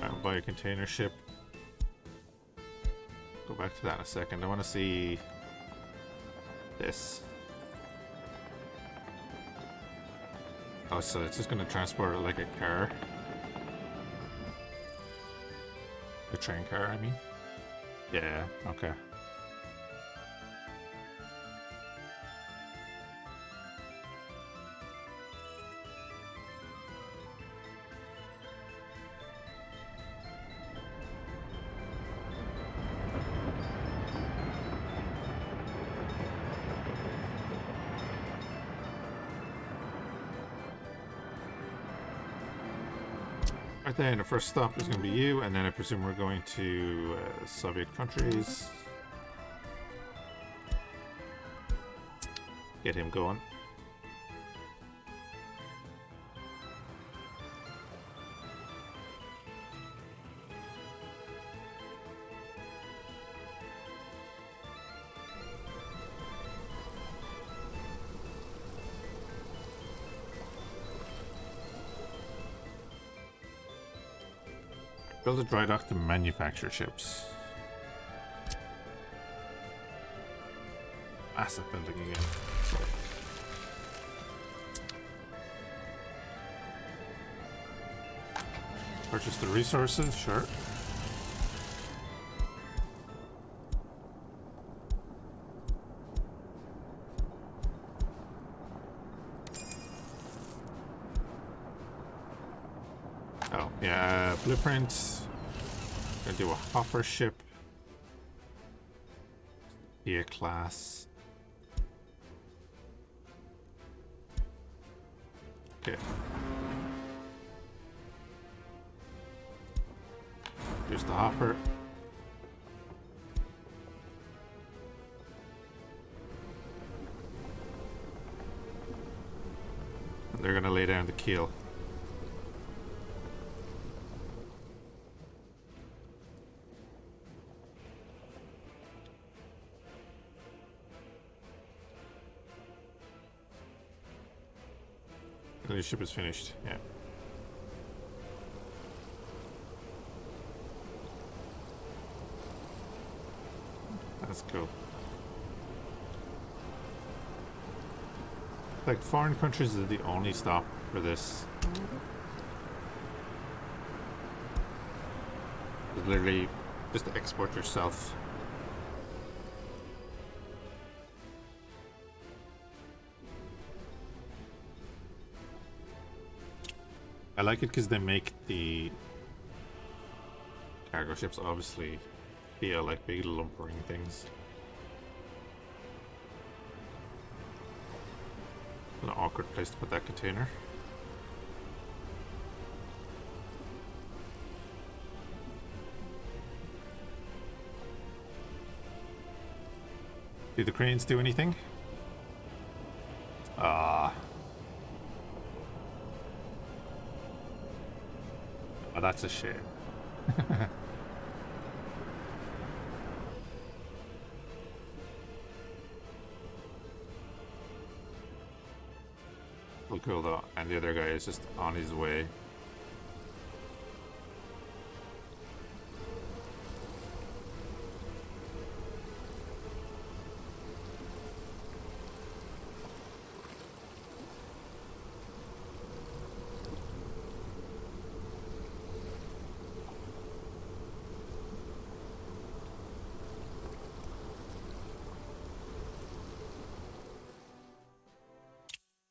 I'll buy a container ship. Go back to that in a second. I want to see this. Oh, so it's just going to transport it like a car. A train car, I mean. Yeah, okay. Right then, the first stop is going to be you, and then I presume we're going to Soviet countries. Get him going. Build a dry dock to manufacture ships. Massive building again. Purchase the resources, sure. Oh, yeah, blueprint. Gonna do a hopper ship. Be a class. Okay. Here's the hopper. And they're gonna lay down the keel. The ship is finished, yeah. That's cool. Like, foreign countries are the only stop for this. It's literally just export yourself. I like it because they make the cargo ships obviously feel like big lumbering things. An awkward place to put that container. Do the cranes do anything? Ah. Oh, that's a shame. Well, cool though, and the other guy is just on his way.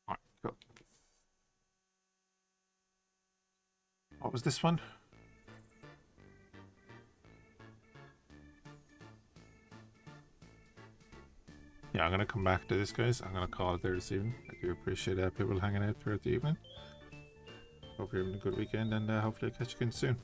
Alright, cool. What was this one? Yeah, I'm gonna come back to this, guys. I'm gonna call it there this evening. I do appreciate people hanging out throughout the evening. Hope you're having a good weekend, and hopefully I'll catch you again soon.